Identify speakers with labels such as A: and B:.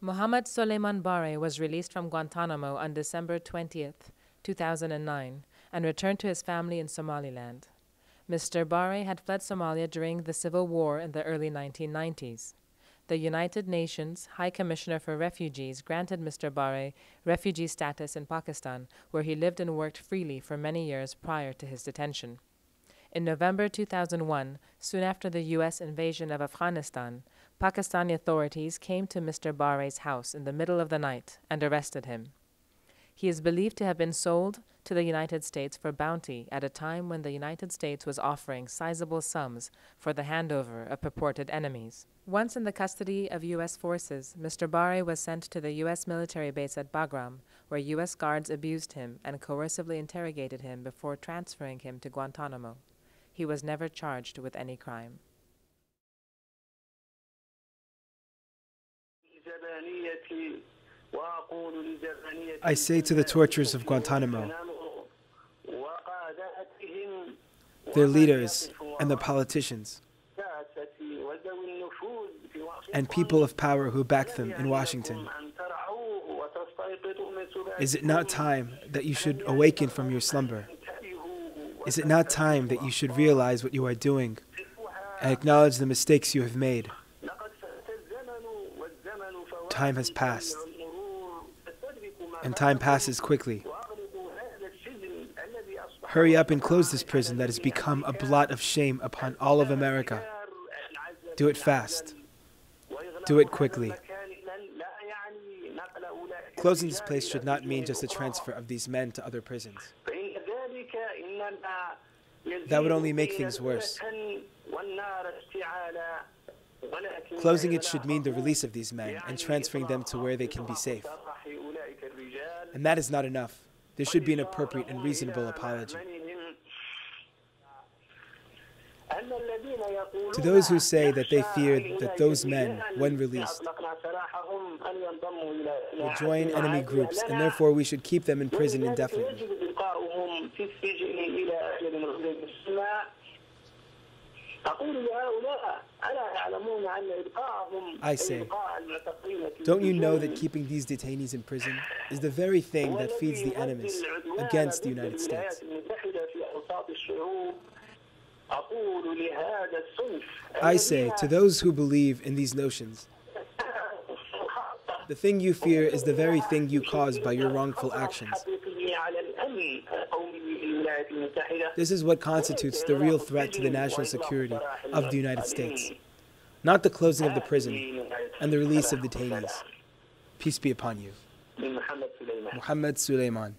A: Mohammed Sulaymon Barre was released from Guantanamo on December 20th, 2009, and returned to his family in Somaliland. Mr. Barre had fled Somalia during the civil war in the early 1990s. The United Nations High Commissioner for Refugees granted Mr. Barre refugee status in Pakistan, where he lived and worked freely for many years prior to his detention. In November 2001, soon after the U.S. invasion of Afghanistan, Pakistani authorities came to Mr. Barre's house in the middle of the night and arrested him. He is believed to have been sold to the United States for bounty at a time when the United States was offering sizable sums for the handover of purported enemies. Once in the custody of U.S. forces, Mr. Barre was sent to the U.S. military base at Bagram, where U.S. guards abused him and coercively interrogated him before transferring him to Guantanamo. He was never charged with any crime.
B: I say to the torturers of Guantanamo, their leaders and the politicians, and people of power who back them in Washington, is it not time that you should awaken from your slumber? Is it not time that you should realize what you are doing and acknowledge the mistakes you have made? Time has passed, and time passes quickly. Hurry up and close this prison that has become a blot of shame upon all of America. Do it fast. Do it quickly. Closing this place should not mean just the transfer of these men to other prisons. That would only make things worse. Closing it should mean the release of these men and transferring them to where they can be safe. And that is not enough. There should be an appropriate and reasonable apology. To those who say that they fear that those men, when released, will join enemy groups and therefore we should keep them in prison indefinitely, I say, don't you know that keeping these detainees in prison is the very thing that feeds the enemies against the United States? I say to those who believe in these notions, the thing you fear is the very thing you caused by your wrongful actions. This is what constitutes the real threat to the national security of the United States, not the closing of the prison and the release of detainees. Peace be upon you. Mohammed Sulaymon.